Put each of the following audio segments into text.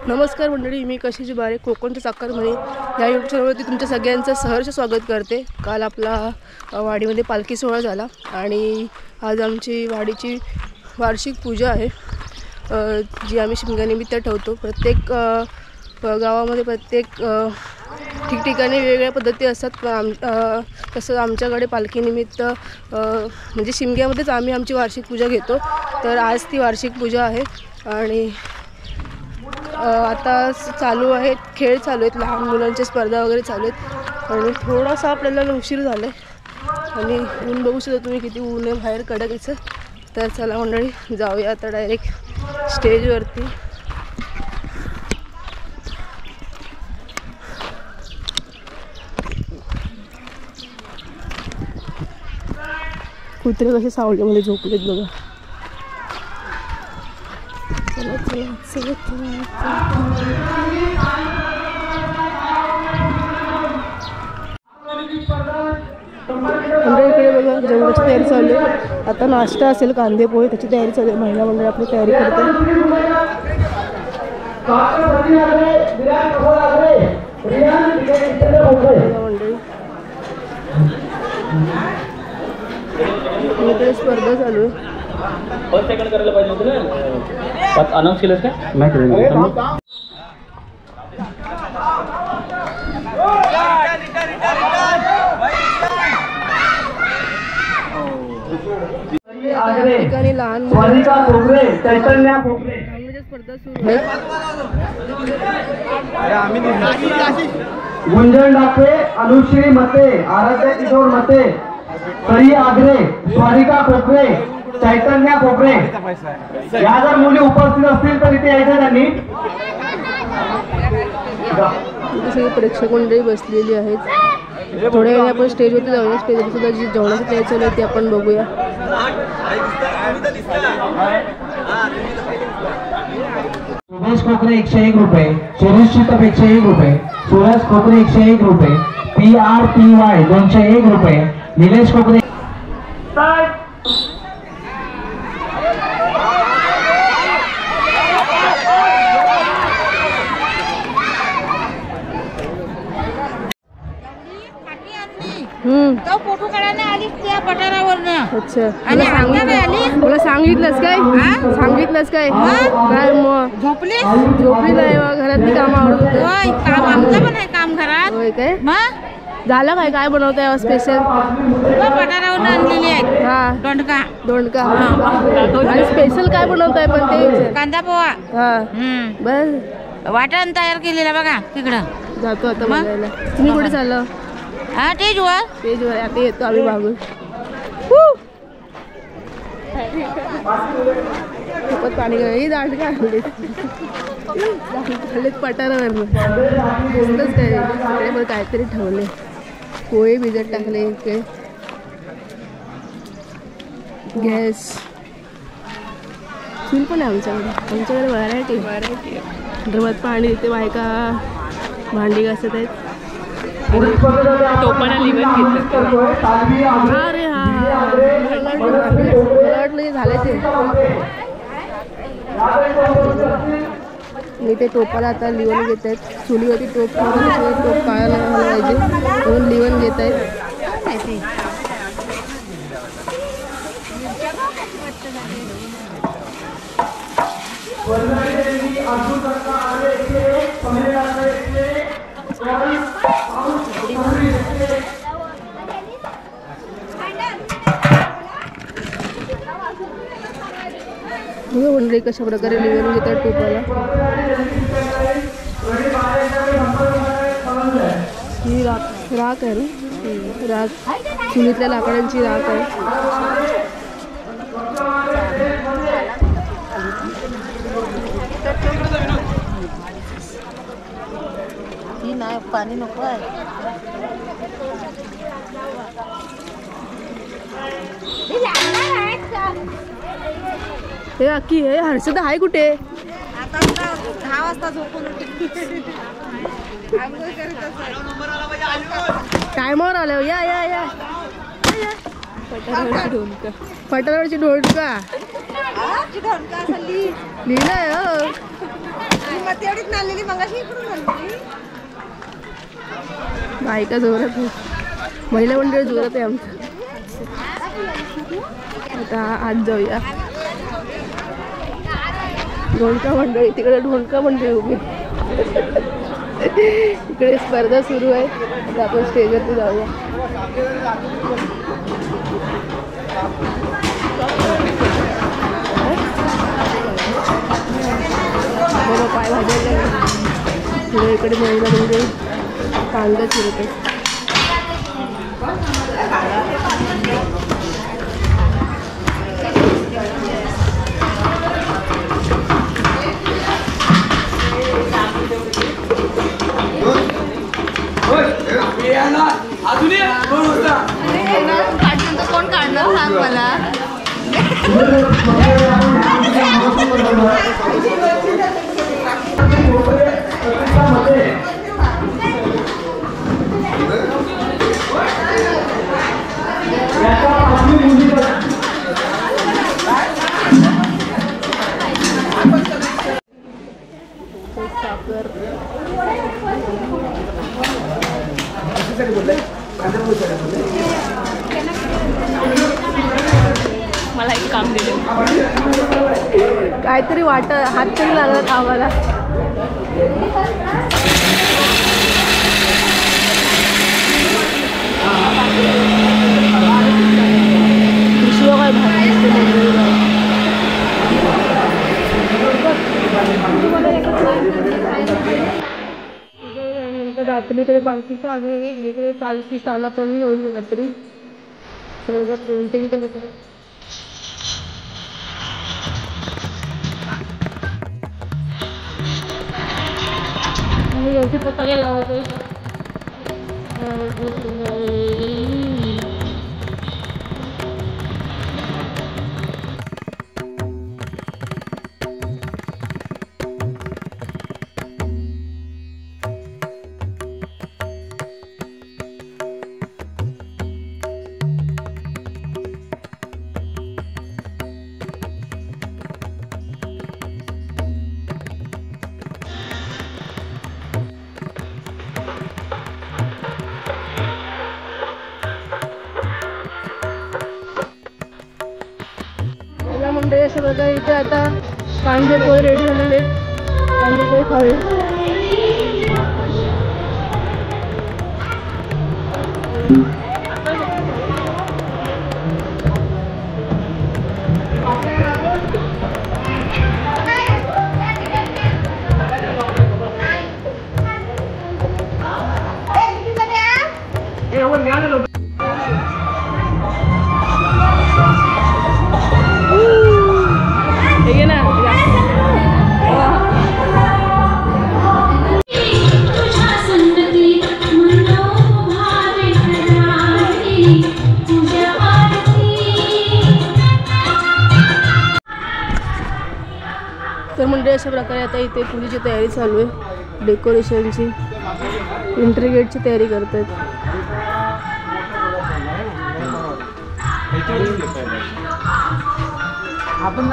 नमस्कार मंडळी, मी कशीची बारे कोकणच्या साखरमध्ये या यूट्यूब चॅनलवरती तुमच्या सगळ्यांचं सहर्ष स्वागत करते। काल आपला वाडीमध्ये पालखी सोहळा झाला आणि आज आमची वाडीची वार्षिक पूजा आहे, जी आम्ही शिमग्यानिमित्त ठेवतो। प्रत्येक गावामध्ये प्रत्येक ठिकठिकाणी वेगवेगळ्या पद्धती असतात। तसं आमच्याकडे पालखीनिमित्त म्हणजे शिमग्यामध्येच आम्ही आमची वार्षिक पूजा घेतो। तर आज ती वार्षिक पूजा आहे आणि आता चालू आहेत खेळ चालू आहेत, लहान मुलांच्या स्पर्धा वगैरे चालू आहेत आणि थोडासा आपल्याला उशीर झाला आहे आणि ऊन बघू शकता तुम्ही किती ऊन आहे बाहेर कडकीचं। तर चला मंडळी जाऊया आता डायरेक्ट स्टेजवरती। कुत्रे कसे सावलीमध्ये झोपलेत बघा। चला चला चला इकडे बघा जेवणाची तयारी चालू आहे। आता नाश्ता असेल, कांदे पोहे, त्याची तयारी चालू आहे। महिला मंडळ आपली तयारी करते। मंडळी स्पर्धा चालू आहे। फर्स्ट सेकंड करायला पाहिजे होतं ना, अनाउन्स केलंस का? नाही केलं। ठिकाणी लहान स्वारिका कोकरे, चैतन्या कोकरे स्पर्धा सुरू आहे। गुंजन डाके, अनुश्री मते, आराध्या किशोर मते, सई आगरे, स्वारिका कोकरे, चैतन्या कोकरे या जर मुली उपस्थित असतील तर इथे यायचं त्यांनी। सगळी प्रेक्षक मंडळी बसलेली आहेत। थोड्या वेळाने आपण स्टेजवरती जाऊया। स्टेजवर सुद्धा जी जेवणाची तयारी चालू आहे ती आपण बघूया। सुरेश कोकरे 101 रुपये, शिरीष चितप 101 रुपये, सुरेश कोकरे 101 रुपये, PRPY 201 रुपये, निलेश कोकरे तो फोटो काढायला आली त्या पठारावरनं। अच्छा, आणि आता काय आली? तुला सांगितलंस काय? सांगितलंस काय? काय मग झोपली नाही बा, घरातली कामं आवडत होते। होय, काम आमचं पण आहे काम घरात। होय काय? मग झालं काय? काय बनवताय स्पेशल? पठारावरनं आणलेली आहे। हा, दोंडका आणि स्पेशल काय बनवताय पण ते? कांदा पोहा। हा बस, वाटण तयार केलेलं बघा तिकडं। जातो आता बघायला। तुम्ही कुठे चाललं? हा स्टेजवर आता येतो आम्ही मागून। पाणी दांड काढले पठारावरनं मस्तच काय काहीतरी ठेवले, पोहे भिजत टाकले इकडे। गॅस चूल पण आहे आमच्याकडे व्हरायटी ड्रमात पाणी देते, बायका भांडी घासत आहेत। टोपाला लिवन घेतलं। अरे हा वाटलं झालं ते। मी ते टोपाला आता लिवन घेत आहेत। चुलीवरती टोप काढायला पाहिजे म्हणून लिवन घेत आहेत। मंडळी कशा प्रकारे लिवन घेतात टोपाला। ही राख आहे ना, राख चुलीतल्या लाकडांची राख आहे। ती नाही, पाणी नको आहे। हे अक्की हे हर्षदा आहे कुठे? आता 10 वाजता झोपून टायमावर आलो। या या या पठारावरची ढोलका लिहिलंय बायका जोरात आहे, महिला मंडळ जोरात आहे आमचं. आता आज जाऊया. ढोलका मंडळी तिकडे, ढोलका मंडळी उभी इकडे स्पर्धा सुरू आहे. आता आपण स्टेजवरती जाऊया. बरं पाय भाजायला पुढे इकडे महिला मंडळी कांदा चिरत आहे. कोण काढणार सांग मला. मला एक काम दिलं, काहीतरी वाटत हात तरी लागत आम्हाला. पिशव्या काय रात्री तरी पालखीचं आम्ही पालखी चाला पण होईल रात्री सगळं प्रिंटिंग तर यांची पताके लावते. मंडळी असं बघा, इथे आता कांदे पोहे रेडी झालेले, कांदे पोहे खावे. तर म्हणजे अशा प्रकारे आता इथे पूजेची तयारी चालू आहे, डेकोरेशनची, एंट्री गेटची तयारी करतात. आपण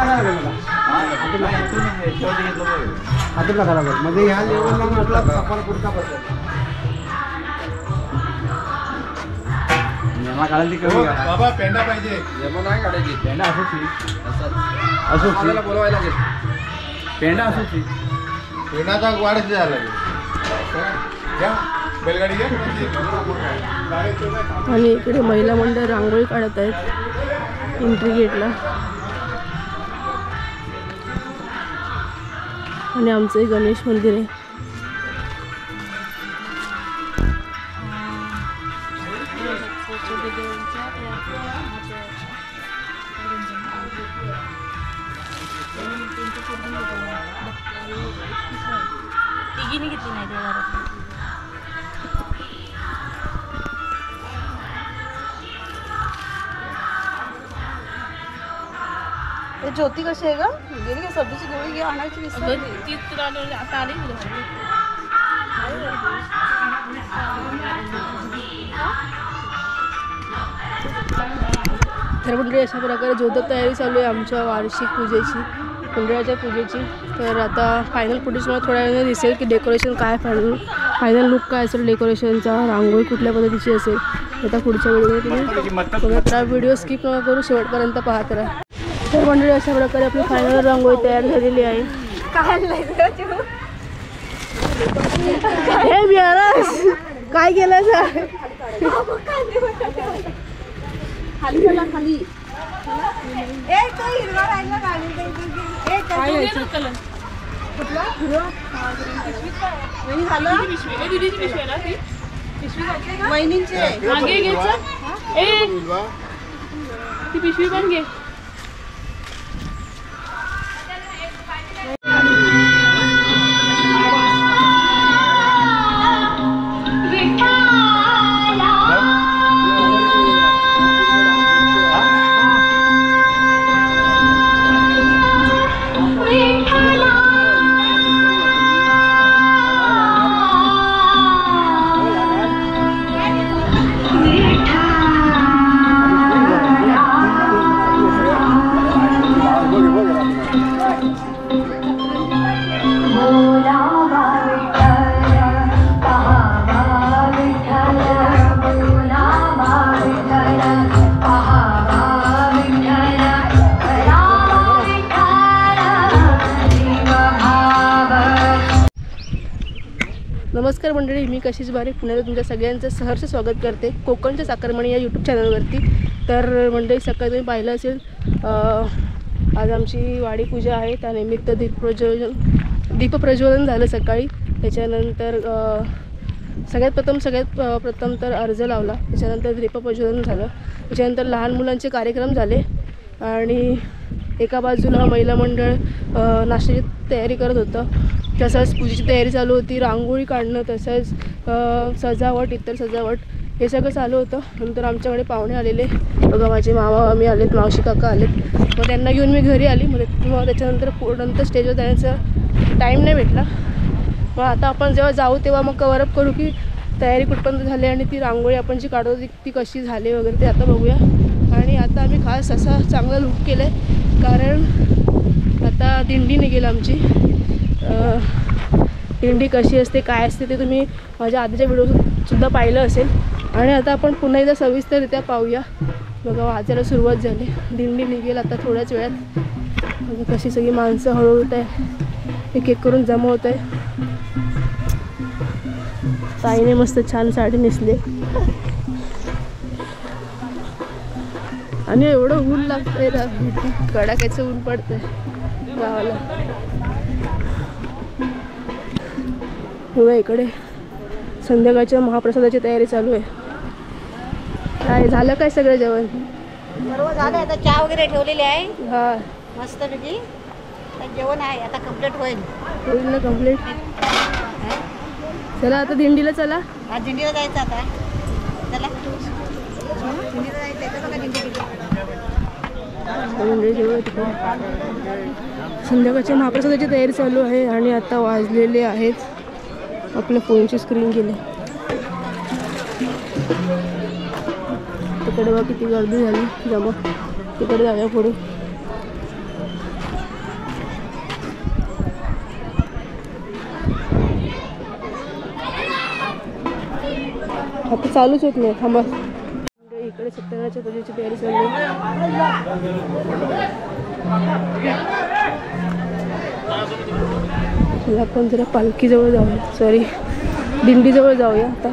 म्हणजे ह्या लेवलला म्हटलं सफर पुढचा बसेल. बाबा पेंडा पाहिजे, नाही काढायची पेंडा असो बोलवायला लागेल. पेंडा असो पेंडाचा वाढच झाला बैलगाडी घ्या. आणि इकडे महिला मंडळ रांगोळी काढत आहेत एंट्री गेटला. आणि आमचं एक गणेश मंदिर आहे. तिघीने घेतली नाही ते ज्योती कशी आहे का गेली का? सब्जीची गोळी घ्या आणायची विसरली. ती तुला आता आली तर मंडळी अशा प्रकारे जोरदार तयारी चालू आहे आमच्या वार्षिक पूजेची, मंडळाच्या पूजेची. तर आता फायनल फुटेज मला थोड्या वेळाने दिसेल की डेकोरेशन काय, फायनल लुक काय असेल डेकोरेशनचा, रांगोळी कुठल्या पद्धतीची असेल. आता पुढच्या व्हिडिओमध्ये तुम्ही तर व्हिडिओ स्किप न करू, शेवटपर्यंत पाहत राहा. तर मंडळी अशा प्रकारे आपली फायनल रांगोळी तयार झालेली आहे. हे बियारस काय केलं खाली चला खाली. ती पिशवी पण घे. नमस्कार मंडळी, मी कशिश बारे पुण्याला तुमच्या सगळ्यांचं सहर्ष स्वागत करते कोकणच्या साखरमणी या यूट्यूब चॅनलवरती. तर मंडळी सकाळी तुम्ही पाहिलं असेल आज आमची वाडी पूजा आहे, त्यानिमित्त दीपप्रज्वलन झालं सकाळी. त्याच्यानंतर सगळ्यात प्रथम तर अर्ज लावला, त्याच्यानंतर दीपप्रज्वलन झालं, त्याच्यानंतर लहान मुलांचे कार्यक्रम झाले आणि एका बाजूला महिला मंडळ नाश्त्याची तयारी करत होतं, तसंच पूजेची तयारी चालू होती, रांगोळी काढणं, तसंच सजावट, इतर सजावट हे सगळं चालू होतं. नंतर आमच्याकडे पाहुणे आलेले बघा, माझे मामी आलेत, मावशी काका आलेत, मग त्यांना घेऊन मी घरी आली. मग त्याच्यानंतर स्टेजवर जाण्याचा टाईम नाही भेटला. मग आता आपण जेव्हा जाऊ तेव्हा मग कवरअप करू की तयारी कुठपर्यंत झाली आणि ती रांगोळी आपण जी काढतो ती कशी झाली वगैरे ते आता बघूया. आणि आता आम्ही खास असा चांगला लुक केला आहे कारण आता दिंडी निघेल आमची. दिंडी कशी असते काय असते ते तुम्ही माझ्या आधीच्या व्हिडिओसुद्धा पाहिलं असेल. आणि आता आपण पुन्हा एकदा सविस्तररित्या पाहूया. बघा वाजायला सुरुवात झाली, दिंडी निघेल आता थोड्याच वेळात. बघा कशी सगळी माणसं हळू होत आहे, एक एक करून जमा होत आहे. ताईने मस्त छान साडी नेसली आणि एवढं ऊन लागतंय ना, कडाक्याचं ऊन पडतंय गावाला. बघा इकडे संध्याकाळच्या महाप्रसादाची तयारी चालू आहे. काय झालं काय सगळं जेवण? सर्व झालं, आता चहा वगैरे ठेवलेली आहे. हा मस्तपैकी जेवण आहे, आता कंप्लीट होईल. होईल ना कंप्लीट. चला आता दिंडीला चला. आज दिंडीला जायचं आता. चला दिंडीला जायचं. बघा दिंडी संध्याकाळच्या महाप्रसादाची तयारी चालू आहे आणि आता वाजलेले आहेत आपल्या फोनची स्क्रीन गेली. तिकडे बघा किती गर्दी झाली जमा. तिकडे जाऊया पुढे. आता चालूच होत नाही, थांबा. इकडे सत्यनारायणच्या पूजेची तयारी चालू आहे. आपण जरा पालखीजवळ जाऊया, सॉरी दिंडीजवळ जाऊया आता.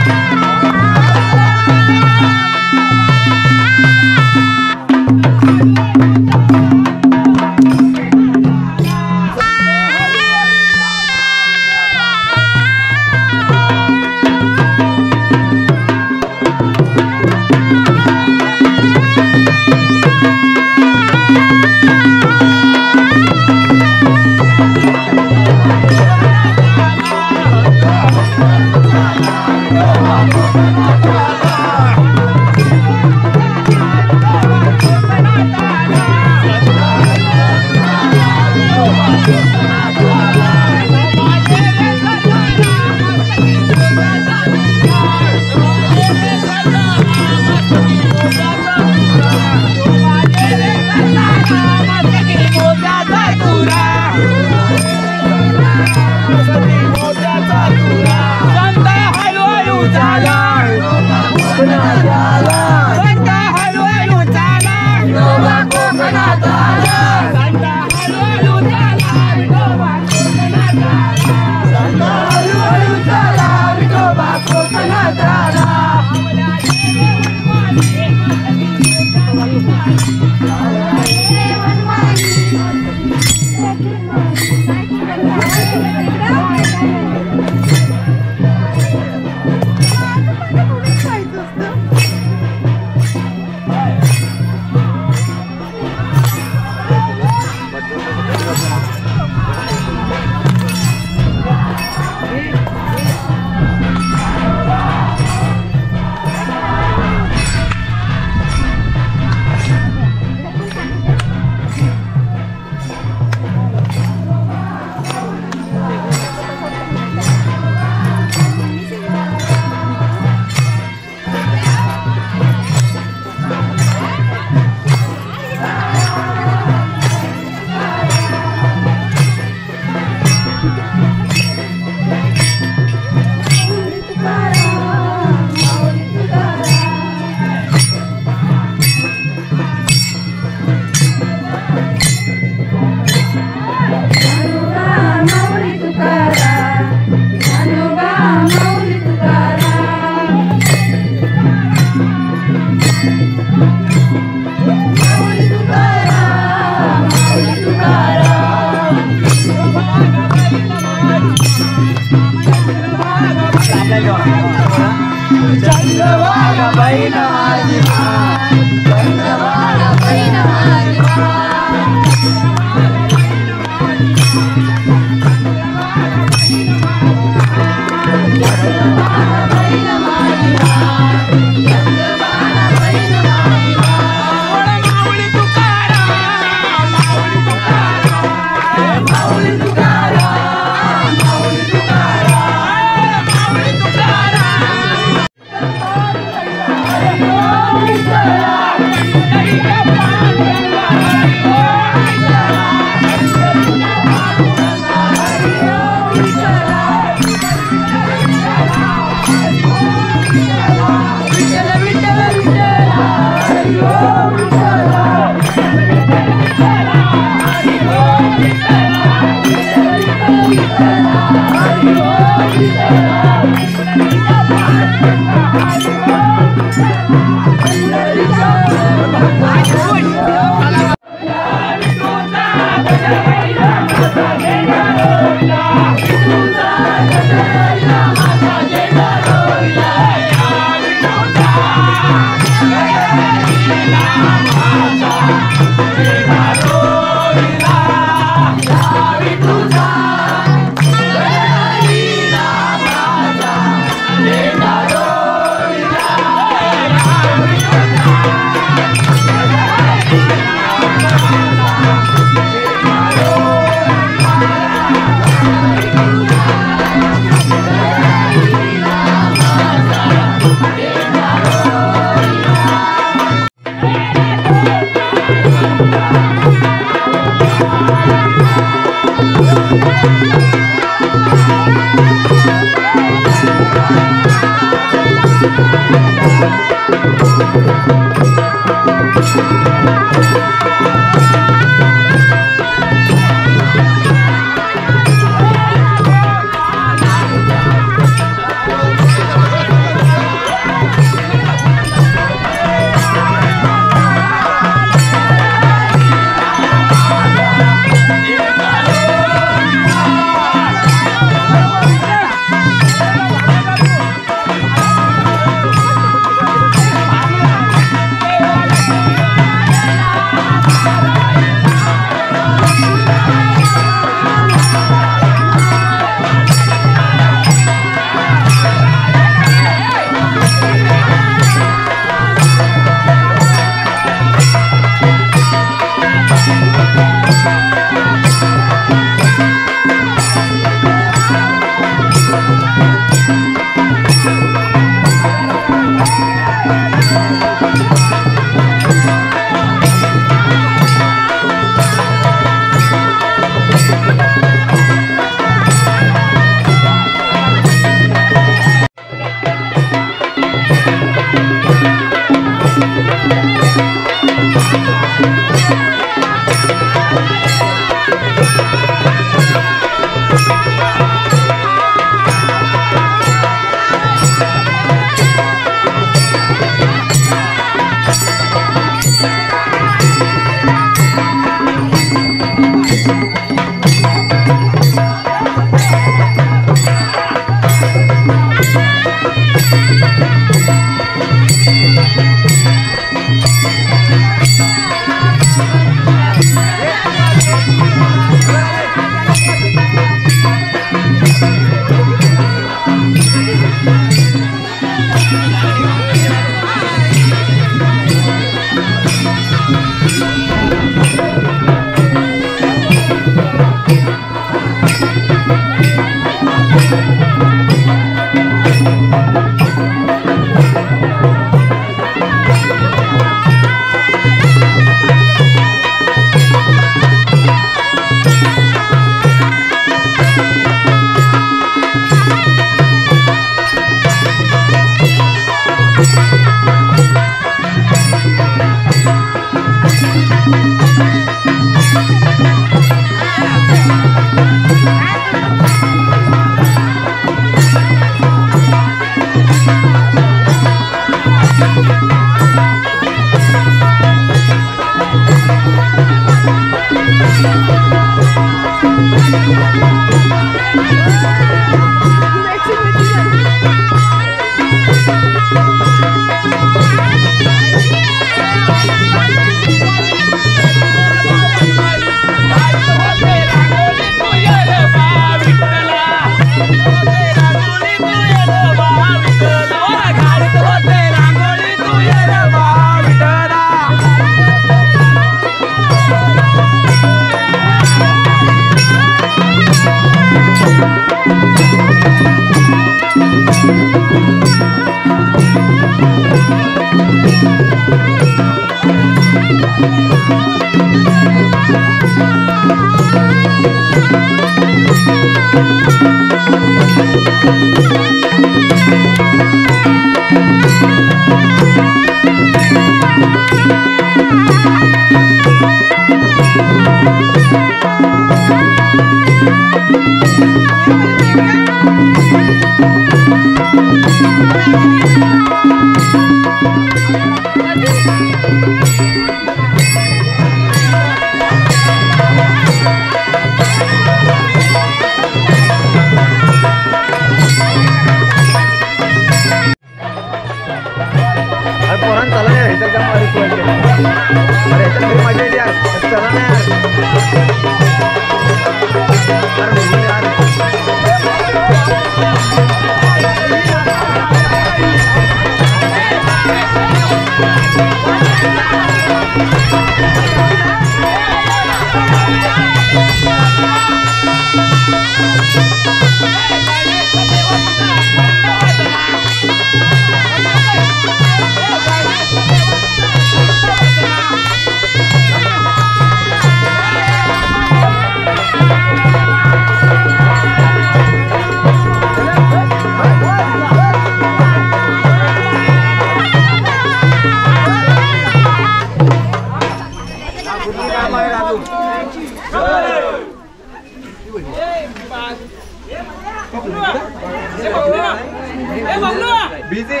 बिझी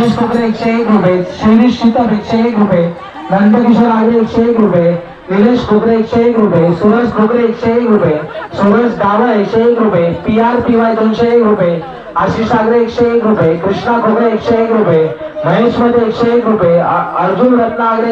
सुरेश कोकरे 101 रुपये, शैलेश शीतप 101 रुपये, नंदकिशोर आगरे 101 रुपये, निलेश कोकरे 101 रुपये, सूरज कोकरे 101 रुपये, सूरज डावळ 101 रुपये, PRPY 201 रुपये, आशिष आगरे 101 रुपये, कृष्णा कोकरे 101 रुपये, महेश मध्ये 101 रुपये, अर्जुन रत्ना आगरे